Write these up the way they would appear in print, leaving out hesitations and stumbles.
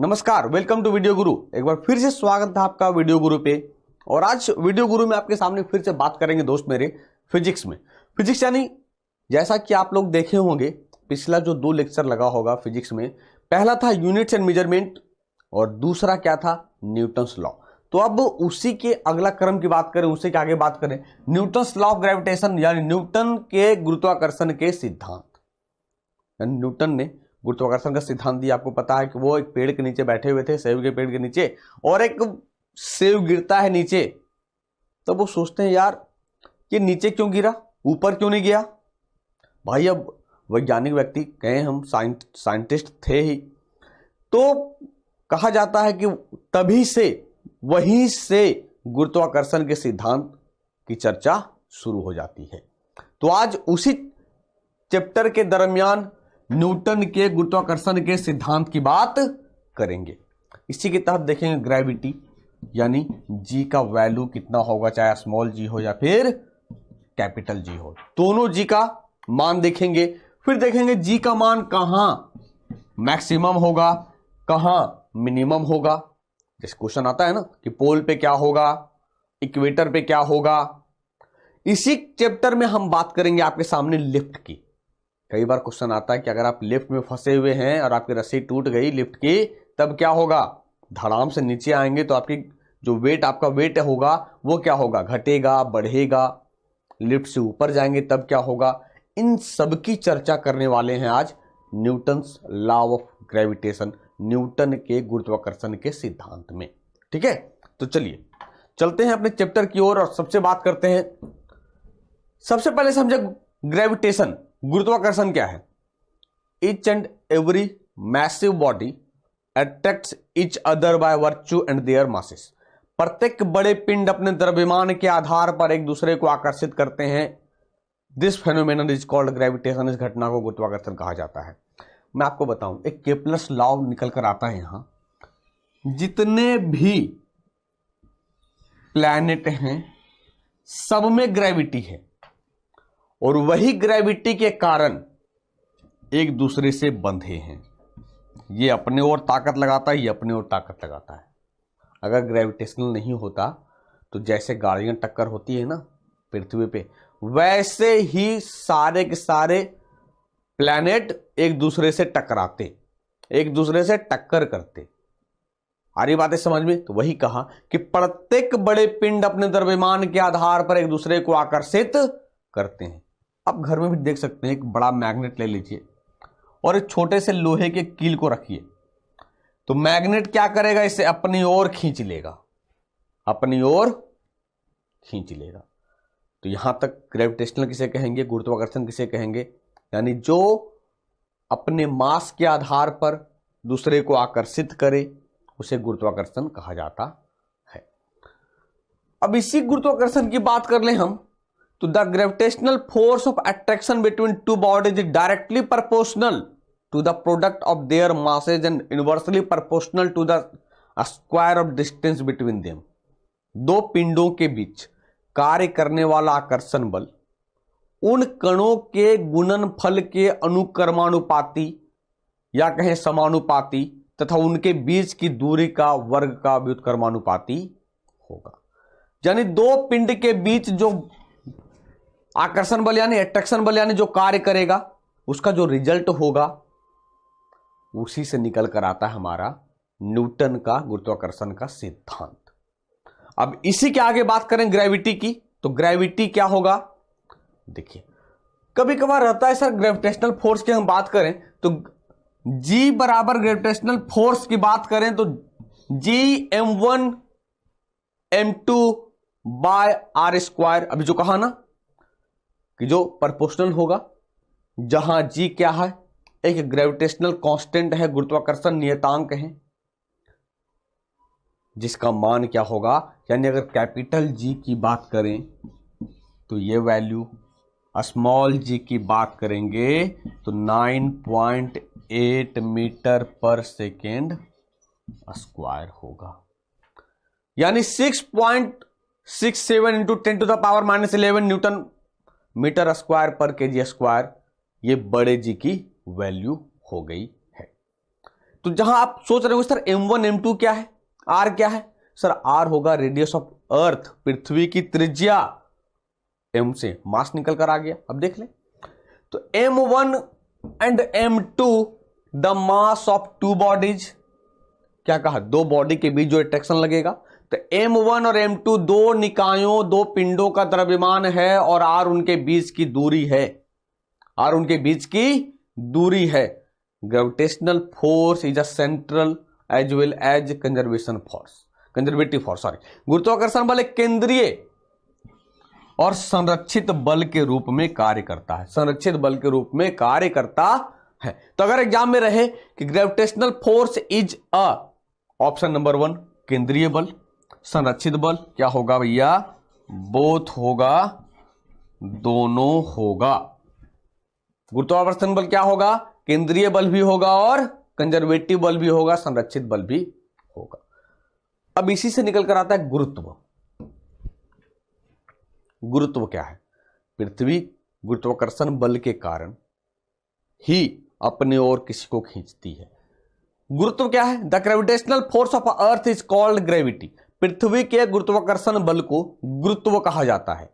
नमस्कार, welcome to video गुरु। एक बार फिर से स्वागत है आपका वीडियो गुरु पे। और आज वीडियो गुरु में आपके सामने फिर से बात करेंगे दोस्त मेरे फिजिक्स में। फिजिक्स यानी जैसा कि आप लोग देखे होंगे पिछला जो 2 लेक्चर लगा होगा फिजिक्स में, पहला था यूनिट्स एंड मेजरमेंट और दूसरा क्या था, न्यूटन्स लॉ। तो अब उसी के अगला क्रम की बात करें, उसी के आगे बात करें न्यूटन्स लॉ ऑफ ग्रेविटेशन यानी न्यूटन के गुरुत्वाकर्षण के सिद्धांत। यानी न्यूटन ने गुरुत्वाकर्षण का सिद्धांत दिया। आपको पता है कि वो एक पेड़ के नीचे बैठे हुए थे, सेब के पेड़ के नीचे, और एक सेब गिरता है नीचे। तो वो सोचते हैं यार ये नीचे क्यों गिरा, ऊपर क्यों नहीं गया। भाई अब वैज्ञानिक व्यक्ति कहें, हम साइंटिस्ट थे ही, तो कहा जाता है कि तभी से वहीं से गुरुत्वाकर्षण के सिद्धांत की चर्चा शुरू हो जाती है। तो आज उसी चैप्टर के दरमियान न्यूटन के गुरुत्वाकर्षण के सिद्धांत की बात करेंगे। इसी के तहत देखेंगे ग्रेविटी यानी जी का वैल्यू कितना होगा, चाहे स्मॉल जी हो या फिर कैपिटल जी हो, दोनों जी का मान देखेंगे। फिर देखेंगे जी का मान कहां मैक्सिमम होगा, कहां मिनिमम होगा। जैसे क्वेश्चन आता है ना कि पोल पे क्या होगा, इक्वेटर पे क्या होगा। इसी चैप्टर में हम बात करेंगे आपके सामने लिफ्ट की। कई बार क्वेश्चन आता है कि अगर आप लिफ्ट में फंसे हुए हैं और आपकी रस्सी टूट गई लिफ्ट की, तब क्या होगा, धड़ाम से नीचे आएंगे तो आपकी जो वेट, आपका वेट होगा वो क्या होगा, घटेगा बढ़ेगा। लिफ्ट से ऊपर जाएंगे तब क्या होगा। इन सब की चर्चा करने वाले हैं आज Newton's law of gravitation, Newton के गुरुत्वाकर्षण के सिद्धांत में। ठीक है, तो चलिए चलते हैं अपने चैप्टर की ओर और सबसे बात करते हैं। सबसे पहले समझे ग्रेविटेशन, गुरुत्वाकर्षण क्या है। Each and every massive body attracts each other by virtue and there masses. प्रत्येक बड़े पिंड अपने द्रव्यमान के आधार पर एक दूसरे को आकर्षित करते हैं। This phenomenon is called gravitation. इस घटना को गुरुत्वाकर्षण कहा जाता है। मैं आपको बताऊं, एक केपलर्स लॉ निकल कर आता है यहां, जितने भी प्लैनेट हैं सब में ग्रेविटी है और वही ग्रेविटी के कारण एक दूसरे से बंधे हैं। ये अपने ओर ताकत लगाता है, ये अपने ओर ताकत लगाता है। अगर ग्रेविटेशनल नहीं होता तो जैसे गाड़ियां टक्कर होती है ना पृथ्वी पे, वैसे ही सारे के सारे प्लैनेट एक दूसरे से टकराते, एक दूसरे से टक्कर करते। आ रही बातें समझ में। तो वही कहा कि प्रत्येक बड़े पिंड अपने द्रव्यमान के आधार पर एक दूसरे को आकर्षित करते हैं। आप घर में भी देख सकते हैं, एक बड़ा मैग्नेट ले लीजिए और एक छोटे से लोहे के कील को रखिए, तो मैग्नेट क्या करेगा, इसे अपनी ओर खींच लेगा, अपनी ओर खींच लेगा। तो यहां तक ग्रेविटेशनल किसे कहेंगे, गुरुत्वाकर्षण किसे कहेंगे, यानी जो अपने मास के आधार पर दूसरे को आकर्षित करे उसे गुरुत्वाकर्षण कहा जाता है। अब इसी गुरुत्वाकर्षण की बात कर लें हम, तो the gravitational force of attraction between two bodies is directly proportional to the product of their masses and inversely proportional to the square of distance between them. दो पिंडों के बीच कार्य करने वाला आकर्षण बल उन कणों के गुणनफल के अनुक्रमानुपाती या कहें समानुपाती तथा उनके बीच की दूरी का वर्ग का व्युत्क्रमानुपाती होगा। यानी दो पिंड के बीच जो आकर्षण बल यानी अट्रैक्शन बल यानी जो कार्य करेगा, उसका जो रिजल्ट होगा उसी से निकल कर आता है हमारा न्यूटन का गुरुत्वाकर्षण का सिद्धांत। अब इसी के आगे बात करें ग्रेविटी की, तो ग्रेविटी क्या होगा। देखिए कभी कभार रहता है सर ग्रेविटेशनल फोर्स की हम बात करें तो जी बराबर ग्रेविटेशनल फोर्स की बात करें तो जी m1 m2 bye R square. अभी जो कहा ना कि जो प्रोपोर्शनल होगा, जहां जी क्या है, एक ग्रेविटेशनल कांस्टेंट है, गुरुत्वाकर्षण नियतांक है, जिसका मान क्या होगा, यानी अगर कैपिटल जी की बात करें तो ये वैल्यू, स्मॉल जी की बात करेंगे तो 9.8 मीटर पर सेकेंड स्क्वायर होगा, यानी 6.67 into 10 to the power -11 newton metre square पर केजी स्क्वायर। ये बड़े जी की वैल्यू हो गई है। तो जहां आप सोच रहे हो सर m1 m2 क्या है, r क्या है, सर r होगा रेडियस ऑफ अर्थ, पृथ्वी की त्रिज्या, m से मास निकल कर आ गया। अब देख ले, तो m1 and m2 the mass of two bodies, क्या कहा, दो बॉडी के बीच जो अट्रैक्शन लगेगा, तो m1 और m2 दो निकायों, दो पिंडों का द्रव्यमान है और r उनके बीच की दूरी है, r उनके बीच की दूरी है। Gravitational force is a central as well as conservative force, गुरुत्वाकर्षण बल एक केंद्रीय और संरक्षित बल के रूप में कार्य करता है, संरक्षित बल के रूप में कार्य करता है। तो अगर एग्जाम में रहे कि gravitational force is a, option number 1 केंद्रीय बल, संरक्षित बल क्या होगा भैया, बोथ होगा, दोनों होगा। गुरुत्वाकर्षण बल क्या होगा, केंद्रीय बल भी होगा और कंजर्वेटिव बल भी होगा, संरक्षित बल भी होगा। अब इसी से निकल कर आता है गुरुत्व। गुरुत्व क्या है, पृथ्वी गुरुत्वाकर्षण बल के कारण ही अपने ओर किसी को खींचती है। गुरुत्व क्या है, the gravitational force of earth is called gravity, पृथ्वी के गुरुत्वाकर्षण बल को गुरुत्व कहा जाता है।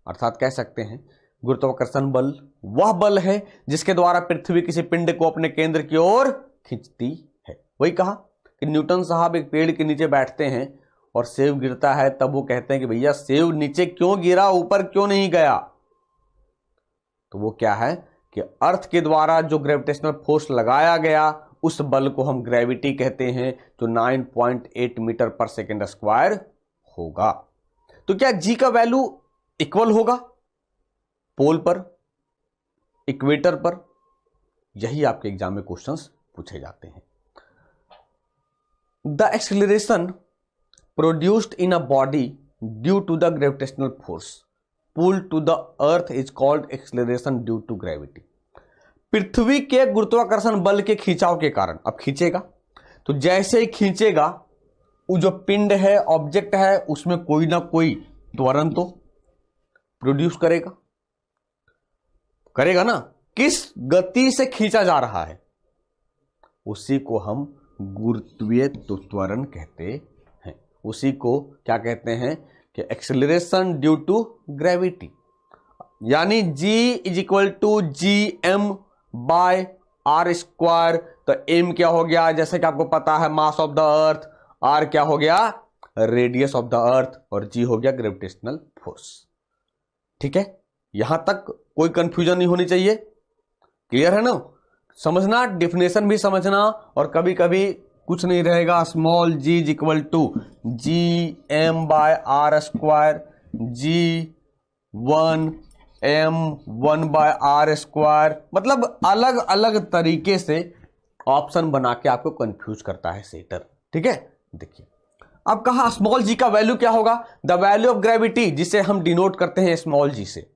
अर्थात कह सकते हैं गुरुत्वाकर्षण बल वह बल है जिसके द्वारा पृथ्वी किसी पिंड को अपने केंद्र की ओर खींचती है। वही कहा कि न्यूटन साहब एक पेड़ के नीचे बैठते हैं और सेब गिरता है, तब वो कहते हैं कि भैया सेब नीचे क्यों गिरा, ऊपर क्यों नहीं गया। तो वो क्या है कि अर्थ के द्वारा जो ग्रेविटेशनल फोर्स लगाया गया उस बल को हम ग्रेविटी कहते हैं, जो 9.8 मीटर पर सेकेंड स्क्वायर होगा। तो क्या जी का वैल्यू इक्वल होगा पोल पर, इक्वेटर पर? यही आपके एग्जाम में क्वेश्चंस पूछे जाते हैं। The acceleration produced in a body due to the gravitational force pull to the earth is called acceleration due to gravity. पृथ्वी के गुरुत्वाकर्षण बल के खिंचाव के कारण, अब खींचेगा तो जैसे ही खींचेगा वो जो पिंड है, ऑब्जेक्ट है, उसमें कोई ना कोई त्वरण तो प्रोड्यूस करेगा, करेगा ना। किस गति से खींचा जा रहा है उसी को हम गुरुत्वीय त्वरण कहते हैं। उसी को क्या कहते हैं कि एक्सेलरेशन ड्यू टू ग्रेविटी, यानी G is equal to G M by R square. तो m क्या हो गया, जैसे कि आपको पता है mass of the earth, r क्या हो गया, रेडियस ऑफ द अर्थ, और g हो गया ग्रेविटेशनल फोर्स। ठीक है, यहां तक कोई कंफ्यूजन नहीं होनी चाहिए, क्लियर है ना। समझना, डेफिनेशन भी समझना, और कभी कभी कुछ नहीं रहेगा, small g is equal to G M by R square, G1 m1 by R square, मतलब अलग अलग तरीके से ऑप्शन बना के आपको कंफ्यूज करता है सेटर। ठीक है, देखिए अब कहा स्मॉल जी का वैल्यू क्या होगा, द वैल्यू ऑफ ग्रेविटी, जिसे हम डिनोट करते हैं स्मॉल जी से।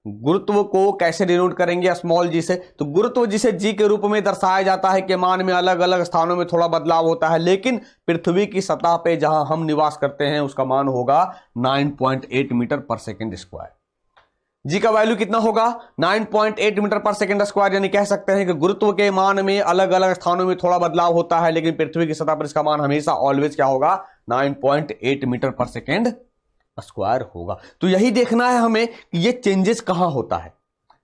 गुरुत्व को कैसे डिनोट करेंगे स्मॉल जी से, तो गुरुत्व जिसे जी के रूप में दर्शाया जाता है कि मान में अलग अलग स्थानों में थोड़ा बदलाव होता है, लेकिन पृथ्वी की सतह पे जहां हम निवास करते हैं उसका मान होगा 9.8 मीटर पर सेकेंड स्क्वायर। जी का वैल्यू कितना होगा, 9.8 मीटर पर सेकेंड स्क्वायर, यानी कह सकते हैं कि गुरुत्व के मान में अलग अलग स्थानों में थोड़ा बदलाव होता है, लेकिन पृथ्वी की सतह पर इसका मान हमेशा ऑलवेज क्या होगा, 9.8 मीटर पर सेकेंड स्क्वायर होगा। तो यही देखना है हमें कि ये चेंजेस कहां होता है,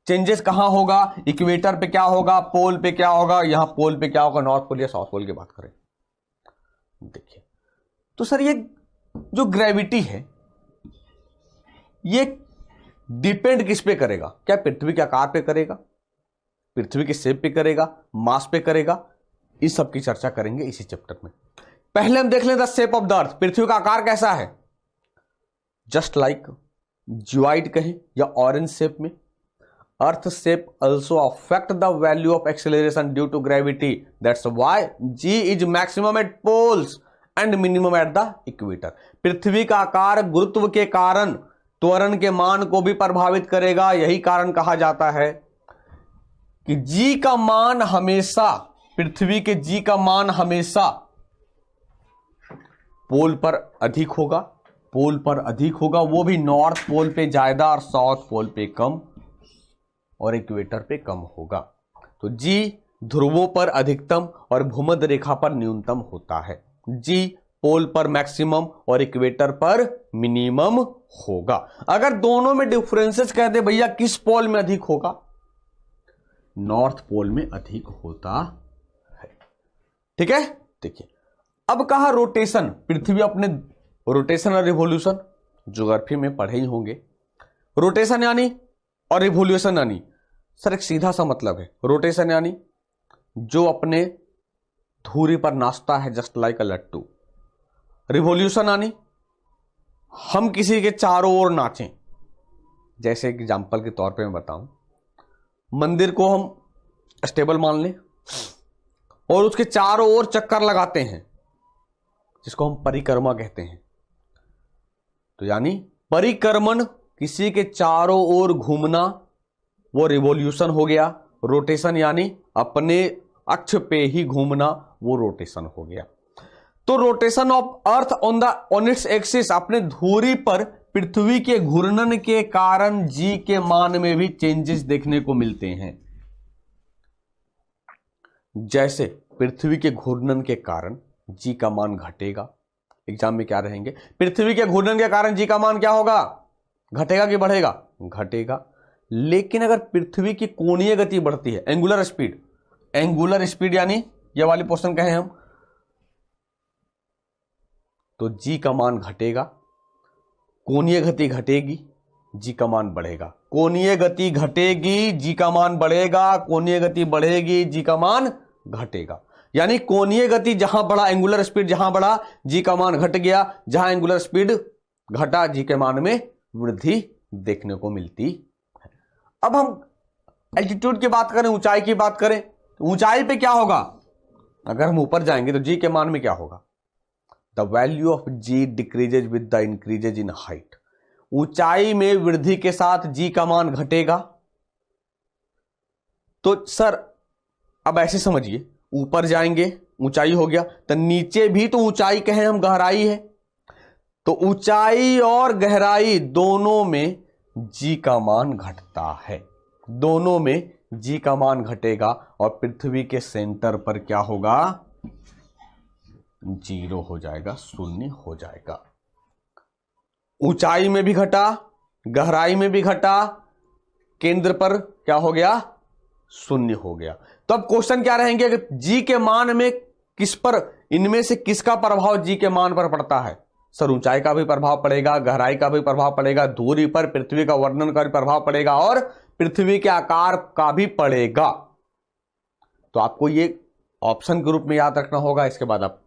चेंजेस कहां होगा, इक्वेटर पे क्या होगा, पोल पे क्या होगा, यहां पोल पे क्या होगा, नॉर्थ पोल या साउथ पोल की बात करें। देखिए तो सर ये जो ग्रेविटी है ये डिपेंड किस पे करेगा, क्या पृथ्वी के आकार पे करेगा, पृथ्वी के शेप पे करेगा, मास पे करेगा, इस सब की चर्चा करेंगे इसी चैप्टर में। पहले हम देख लें the shape of the earth, पृथ्वी का आकार कैसा है, जस्ट लाइक ज्वाइड कहें या ऑरेंज शेप में। अर्थ shape also affect the value of acceleration due to gravity, that's why G is maximum at poles and minimum at the equator। पृथ्वी का आकार गुरुत्व के कारण त्वरण के मान को भी प्रभावित करेगा, यही कारण कहा जाता है कि G का मान हमेशा, पृथ्वी के G का मान हमेशा पोल पर अधिक होगा, पोल पर अधिक होगा, वो भी नॉर्थ पोल पे ज्यादा और साउथ पोल पे कम, और इक्वेटर पे कम होगा। तो जी ध्रुवों पर अधिकतम और भूमध्य रेखा पर न्यूनतम होता है। जी पोल पर मैक्सिमम और इक्वेटर पर मिनिमम होगा। अगर दोनों में डिफरेंसेस कह दे भैया किस पोल में अधिक होगा, नॉर्थ पोल में अधिक होता है। ठीक है, देखिए अब कहा रोटेशन, पृथ्वी अपने रोटेशन और रिवॉल्यूशन ज्योग्राफी में पढ़े ही होंगे। रोटेशन यानी और रिवॉल्यूशन यानी सर एक सीधा सा मतलब है। रोटेशन यानी जो अपने धुरी पर नाचता है जस्ट लाइक अ लट्टू। रिवॉल्यूशन यानी हम किसी के चारों ओर नाचें। जैसे एग्जांपल के तौर पे मैं बताऊं, मंदिर को हम स्टेबल मान लें और उसके चारों ओर चक्कर लगाते हैं, जिसको हम परिक्रमा कहते हैं। तो यानी परिक्रमण, किसी के चारों ओर घूमना, वो रिवॉल्यूशन हो गया। रोटेशन यानी अपने अक्ष पे ही घूमना, वो रोटेशन हो गया। तो rotation of earth on its axis, अपने धुरी पर पृथ्वी के घूर्णन के कारण जी के मान में भी चेंजेस देखने को मिलते हैं। जैसे पृथ्वी के घूर्णन के कारण जी का मान घटेगा। एग्जाम में क्या रहेंगे, पृथ्वी के घूर्णन के कारण जी का मान क्या होगा, घटेगा कि बढ़ेगा, घटेगा। लेकिन अगर पृथ्वी की कोणीय गति बढ़ती है, एंगुलर स्पीड, एंगुलर स्पीड यानी ये वाली पोर्शन कहें हम, तो जी का मान घटेगा। कोणीय गति घटेगी, जी का मान बढ़ेगा। कोणीय गति घटेगी, जी का मान बढ़ेगा। कोणीय गति बढ़ेगी, जी का मान घटेगा। यानी कोणीय गति जहां बढ़ा, एंगुलर स्पीड जहां बढ़ा, जी का मान घट गया। जहां एंगुलर स्पीड घटा, जी के मान में वृद्धि देखने को मिलती है। अब हम एल्टीट्यूड की बात करें, ऊंचाई की बात करें, तो ऊंचाई पे क्या होगा, अगर हम ऊपर जाएंगे तो जी के मान में क्या होगा, the value of G decreases with the increases in height. ऊंचाई में वृद्धि के साथ जी का मान घटेगा। तो सर अब ऐसे समझिए, ऊपर जाएंगे ऊंचाई हो गया, तो नीचे भी तो ऊंचाई कहें हम, गहराई है। तो ऊंचाई और गहराई दोनों में जी का मान घटता है, दोनों में जी का मान घटेगा और पृथ्वी के सेंटर पर क्या होगा, जीरो हो जाएगा, शून्य हो जाएगा। ऊंचाई में भी घटा, गहराई में भी घटा, केंद्र पर क्या हो गया, शून्य हो गया। तो अब क्वेश्चन क्या रहेंगे कि जी के मान में किस पर, इनमें से किसका प्रभाव जी के मान पर पड़ता है। सर ऊंचाई का भी प्रभाव पड़ेगा, गहराई का भी प्रभाव पड़ेगा, दूरी पर पृथ्वी का वर्णन का भी प्रभाव पड़ेगा और पृथ्वी के आकार का भी पड़ेगा। तो आपको ये ऑप्शन के रूप में याद रखना होगा। इसके बाद आप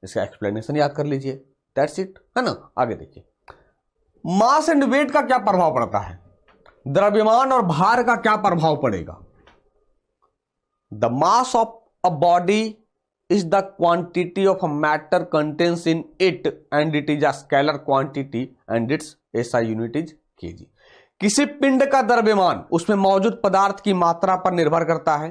इसका एक्सप्लेनेशन याद कर लीजिए, दैट्स इट, है ना। आगे देखिए, मास एंड वेट का क्या प्रभाव पड़ता है, द्रव्यमान और भार का क्या प्रभाव पड़ेगा। The mass of a body is the quantity of a matter contains in it and it is a scalar quantity and its SI unit is kg। किसी पिंड का द्रव्यमान उसमें मौजूद पदार्थ की मात्रा पर निर्भर करता है।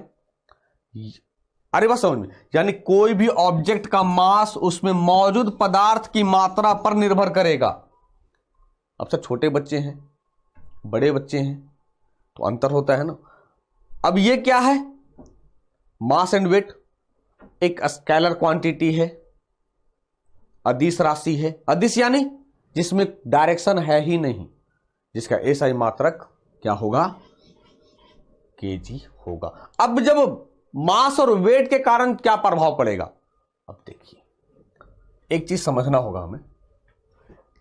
अरे बस समझ में, यानी कोई भी ऑब्जेक्ट का मास उसमें मौजूद पदार्थ की मात्रा पर निर्भर करेगा। अब सब छोटे बच्चे हैं, बड़े बच्चे हैं, तो अंतर होता है ना। अब ये क्या है, मास एंड वेट एक स्केलर क्वांटिटी है, अदिश राशि है। अदिश यानी जिसमें डायरेक्शन है ही नहीं, जिसका एसआई मात्रक क्या होगा, केजी होगा। अब जब मास और वेट के कारण क्या प्रभाव पड़ेगा, अब देखिए एक चीज समझना होगा हमें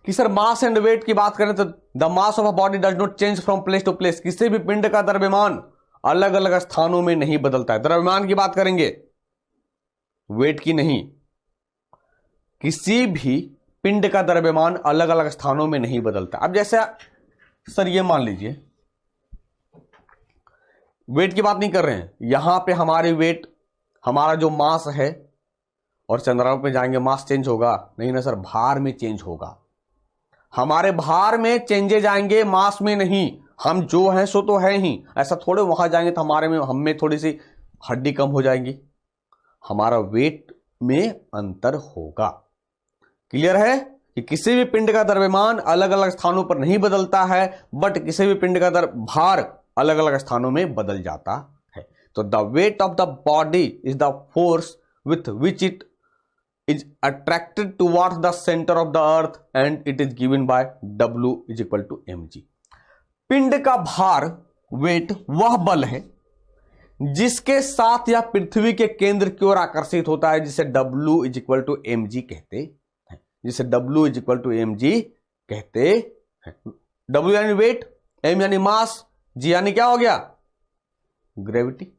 कि सर मास एंड वेट की बात करें तो the mass of a body does not change from place to place. किसी भी पिंड का द्रव्यमान अलग अलग स्थानों में नहीं बदलता है। द्रव्यमान की बात करेंगे, वेट की नहीं। किसी भी पिंड का द्रव्यमान अलग अलग स्थानों में नहीं बदलता। अब जैसे सर ये मान लीजिए, वेट की बात नहीं कर रहे हैं, यहां पे हमारी वेट, हमारा जो मास है, और चंद्रमा पे जाएंगे मास चेंज होगा, नहीं ना सर, भार में चेंज होगा। हमारे भार में चेंजेज आएंगे, मास में नहीं। हम जो हैं सो तो है ही, ऐसा थोड़े वहां जाएंगे तो हमारे में, हम में थोड़ी सी हड्डी कम हो जाएगी। हमारा वेट में अंतर होगा। क्लियर है कि किसी भी पिंड का द्रव्यमान अलग अलग स्थानों पर नहीं बदलता है, बट किसी भी पिंड का भार अलग अलग स्थानों में बदल जाता है। तो the weight of the body is the force with which it is attracted towards the center of the earth and it is given by W is equal to mg। पिंड का भार वेट वह बल है जिसके साथ यह पृथ्वी के केंद्र की ओर आकर्षित होता है, जिसे W is equal to mg कहते हैं, जिसे W is equal to mg कहते हैं। W यानी वेट, m यानी मास, g यानी क्या हो गया, ग्रेविटी।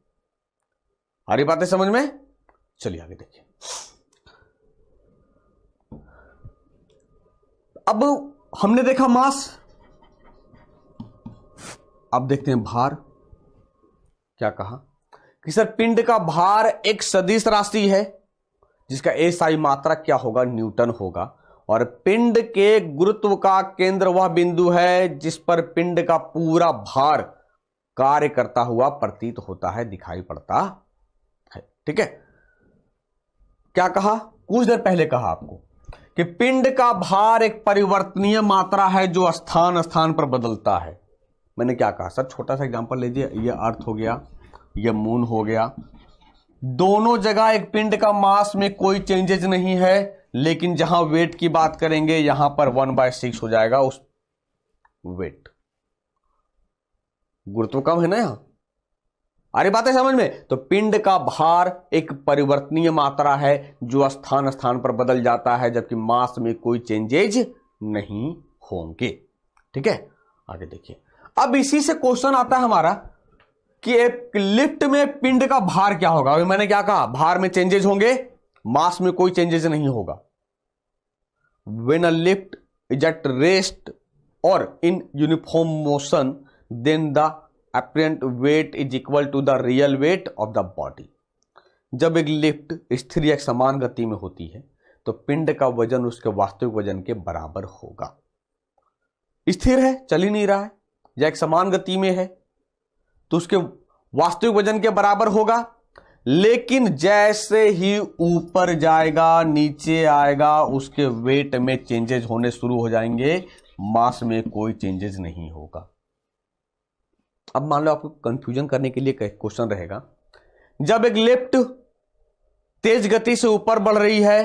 आ रही बातें समझ में? चलिए आगे देखिए। अब हमने देखा मास, अब देखते हैं भार। क्या कहा कि सर पिंड का भार एक सदिश राशि है जिसका एसआई मात्रा क्या होगा, न्यूटन होगा, और पिंड के गुरुत्व का केंद्र वह बिंदु है जिस पर पिंड का पूरा भार कार्य करता हुआ प्रतीत होता है, दिखाई पड़ता है। ठीक है, क्या कहा, कुछ देर पहले कहा आपको कि पिंड का भार एक परिवर्तनीय मात्रा है जो स्थान स्थान पर बदलता है। मैंने क्या कहा सर, छोटा सा एग्जांपल लीजिए, ये अर्थ हो गया, ये मून हो गया, दोनों जगह एक पिंड का मास में कोई चेंजेस नहीं है, लेकिन जहां वेट की बात करेंगे यहां पर 1/6 हो जाएगा उस वेट, गुरुत्व कम है ना यहां। अरे बातें समझ में? तो पिंड का भार एक परिवर्तनीय मात्रा है जो स्थान स्थान पर बदल जाता है, जबकि मास में कोई चेंजेज नहीं होंगे। ठीक है, आगे देखिए। अब इसी से क्वेश्चन आता है हमारा कि एक लिफ्ट में पिंड का भार क्या होगा। अभी मैंने क्या कहा, भार में चेंजेज होंगे, मास में कोई चेंजेज नहीं होगा। When a lift is at rest और in uniform motion then the apparent weight is equal to the real weight of the body। जब एक लिफ्ट स्थिर या समान गति में होती है तो पिंड का वजन उसके वास्तविक वजन के बराबर होगा। स्थिर है, चल ही नहीं रहा है, या एक समान गति में है तो उसके वास्तविक वजन के बराबर होगा, लेकिन जैसे ही ऊपर जाएगा नीचे आएगा उसके वेट में चेंजेस होने शुरू हो जाएंगे, मास में कोई चेंजेस नहीं होगा। अब मान लो आपको कंफ्यूजन करने के लिए क्वेश्चन रहेगा, जब एक लिफ्ट तेज गति से ऊपर बढ़ रही है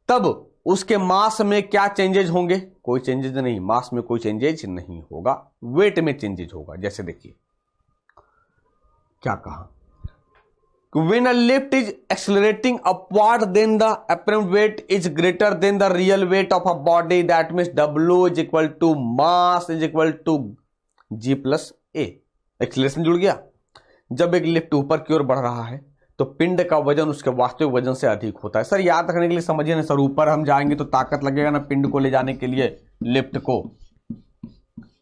तब उसके मास में क्या चेंजेज होंगे, कोई चेंजेज नहीं, मास में कोई चेंजेज नहीं होगा, वेट में चेंजेज होगा। जैसे देखिए क्या कहा, when a lift is accelerating upward then the apparent weight is greater than the real weight of a body, that means W is equal to mass is equal to G plus A। Acceleration जुड़ गया। जब एक lift ऊपर की ओर बढ़ रहा है तो पिंड का वजन उसके वास्तविक वजन से अधिक होता है। सर याद रखने के लिए समझिए ना सर, ऊपर हम जाएंगे तो ताकत लगेगा ना पिंड को ले जाने के लिए, लिफ्ट को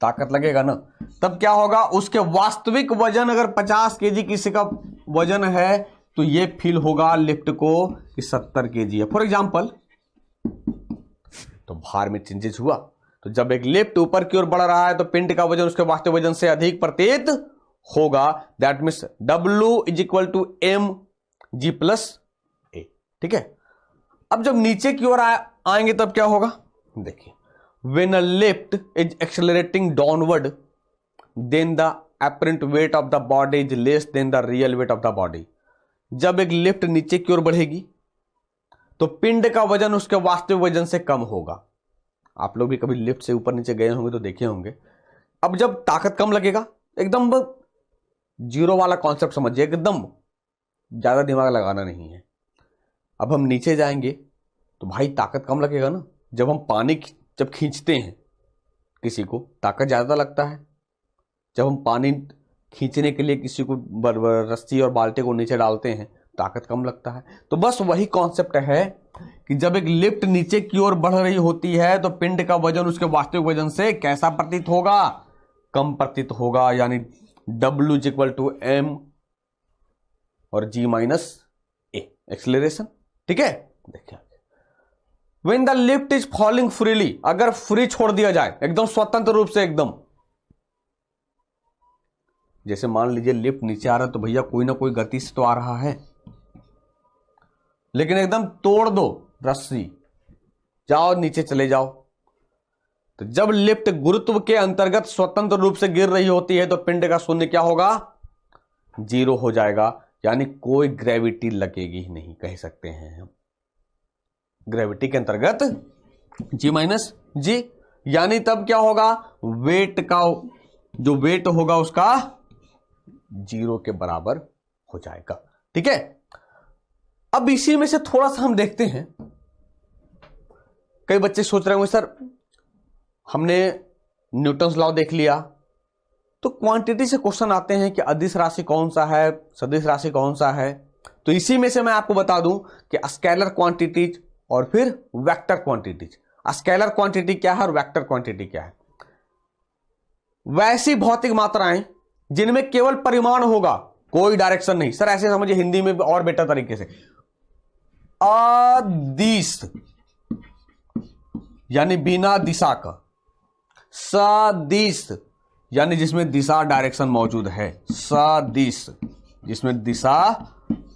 ताकत लगेगा ना, तब क्या होगा, उसके वास्तविक वजन अगर 50 kg किसी का वजन है तो ये फील होगा लिफ्ट को कि 70 kg है फॉर एग्जाम्पल। तो भार में चेंजेस हुआ, तो जब एक लिफ्ट ऊपर की ओर बढ़ रहा है तो पिंड का वजन उसके वास्तविक वजन से अधिक प्रतीत होगा, that means W is equal to mg plus A। ठीक है, अब जब नीचे की ओर आएंगे तब क्या होगा, देखिए, when a lift is accelerating downward then the apparent weight of the body is less than the real weight of the body। जब एक लिफ्ट नीचे की ओर बढ़ेगी तो पिंड का वजन उसके वास्तविक वजन से कम होगा। आप लोग भी कभी लिफ्ट से ऊपर नीचे गए होंगे तो देखे होंगे। अब जब ताकत कम लगेगा, एकदम जीरो वाला कॉन्सेप्ट समझिए, एकदम ज्यादा दिमाग लगाना नहीं है। अब हम नीचे जाएंगे तो भाई ताकत कम लगेगा ना। जब हम पानी जब खींचते हैं किसी को ताकत ज्यादा लगता है, जब हम पानी खींचने के लिए किसी को रस्सी और बाल्टी को नीचे डालते हैं ताकत कम लगता है। तो बस वही कॉन्सेप्ट है कि जब एक लिफ्ट नीचे की ओर बढ़ रही होती है तो पिंड का वजन उसके वास्तविक वजन से कैसा प्रतीत होगा, कम प्रतीत होगा, यानी W is equal to M और G माइनस A एक्सीलरेशन। ठीक है, देखिए, when the lift is falling freely, अगर फ्री छोड़ दिया जाए एकदम स्वतंत्र रूप से, एकदम जैसे मान लीजिए लिफ्ट नीचे आ रहा है तो भैया कोई ना कोई गति से तो आ रहा है, लेकिन एकदम तोड़ दो रस्सी, जाओ नीचे चले जाओ। तो जब लिफ्ट गुरुत्व के अंतर्गत स्वतंत्र रूप से गिर रही होती है तो पिंड का शून्य क्या होगा, जीरो हो जाएगा, यानी कोई ग्रेविटी लगेगी ही नहीं, कह सकते हैं हम। ग्रेविटी के अंतर्गत जी माइनस जी, यानी तब क्या होगा, वेट का जो वेट होगा उसका जीरो के बराबर हो जाएगा। ठीक है, अब इसी में से थोड़ा सा हम देखते हैं। कई बच्चे सोच रहे होंगे सर हमने न्यूटन्स लॉ देख लिया, तो क्वांटिटी से क्वेश्चन आते हैं कि अदिश राशि कौन सा है, सदिश राशि कौन सा है। तो इसी में से मैं आपको बता दूं कि स्केलर क्वांटिटीज और फिर वेक्टर क्वांटिटीज। स्केलर क्वांटिटी क्या है और वेक्टर क्वांटिटी क्या है? वैसी भौतिक मात्राएं जिनमें केवल परिमाण होगा, कोई डायरेक्शन नहीं। सर ऐसे समझिए हिंदी में और बेटर तरीके से, अदिश यानी बिना दिशा का, सदिश यानी जिसमें दिशा डायरेक्शन मौजूद है, सदिश जिसमें दिशा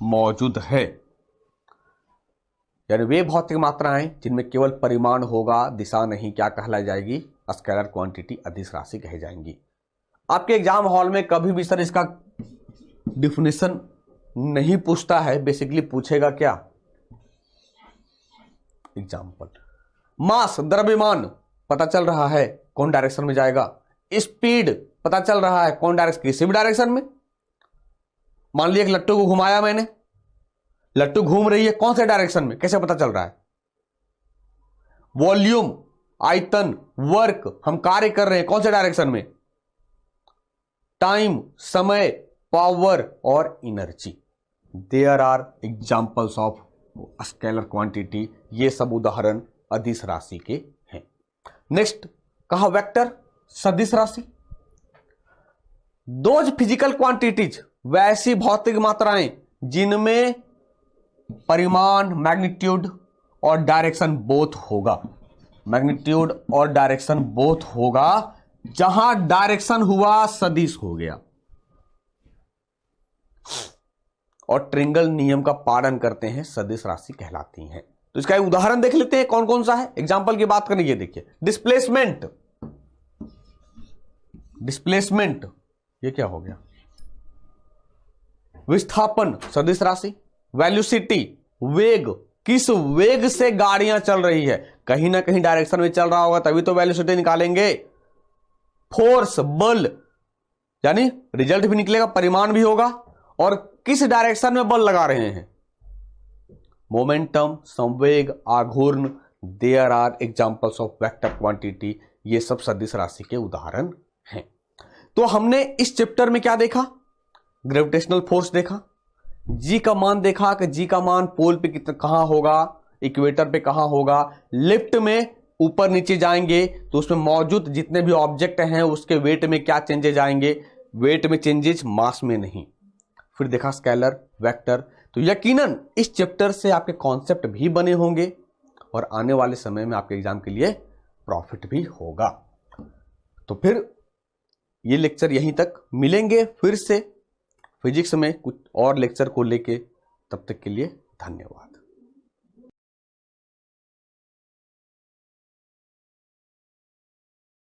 मौजूद है, यानी वे भौतिक मात्राएं जिनमें केवल परिमाण होगा, दिशा नहीं, क्या कहलाई जाएगी? स्केलर क्वांटिटी, अदिश राशि कही जाएंगी। आपके एग्जाम हॉल में कभी भी सर इसका डिफिनेशन नहीं पूछता है, बेसिकली पूछेगा क्या? एग्जाम्पल, मास द्रव्यमान पता चल रहा है कौन डायरेक्शन में जाएगा, स्पीड पता चल रहा है कौन डायरेक्शन, किसी भी डायरेक्शन में। मान लिया एक लट्टू को घुमाया मैंने, लट्टू घूम रही है, कौन से डायरेक्शन में, कैसे पता चल रहा है? वॉल्यूम, आयतन, वर्क, हम कार्य कर रहे हैं कौन से डायरेक्शन में? टाइम, समय, पावर और energy. There are examples of scalar quantity. ये सब उदाहरण अदिश राशि के हैं। नेक्स्ट कहा वेक्टर, सदिश राशि। दोज फिजिकल क्वांटिटीज, वैसी भौतिक मात्राएं जिनमें परिमाण, मैग्नीट्यूड और डायरेक्शन बोथ होगा, मैग्नीट्यूड और डायरेक्शन बोथ होगा। जहां डायरेक्शन हुआ सदिश हो गया, और ट्रिंगल नियम का पालन करते हैं, सदिश राशि कहलाती हैं। तो इसका एक उदाहरण देख लेते हैं कौन कौन सा है। एग्जांपल की बात करेंगे, देखिए डिस्प्लेसमेंट, डिस्प्लेसमेंट ये क्या हो गया? विस्थापन, सदिश राशि। वेलोसिटी, वेग, किस वेग से गाड़ियां चल रही है, कहीं ना कहीं डायरेक्शन में चल रहा होगा तभी तो वेलोसिटी निकालेंगे। फोर्स, बल, यानी रिजल्ट भी निकलेगा, परिमाण भी होगा, और किस डायरेक्शन में बल लगा रहे हैं। मोमेंटम, संवेग, आघूर्ण। There are examples of vector quantity. ये सब सदिश राशि के उदाहरण हैं। तो हमने इस चैप्टर में क्या देखा? ग्रेविटेशनल फोर्स देखा, जी का मान देखा कि जी का मान पोल पे कितना कहां होगा, इक्वेटर पे कहां होगा। लिफ्ट में ऊपर नीचे जाएंगे तो उसमें मौजूद जितने भी ऑब्जेक्ट हैं उसके वेट में क्या चेंजेज आएंगे, वेट में चेंजेज, मास में नहीं। फिर देखा स्केलर, वेक्टर। तो यकीनन इस चैप्टर से आपके कॉन्सेप्ट भी बने होंगे और आने वाले समय में आपके एग्जाम के लिए प्रॉफिट भी होगा। तो फिर ये लेक्चर यहीं तक, मिलेंगे फिर से फिजिक्स में कुछ और लेक्चर को लेके। तब तक के लिए धन्यवाद।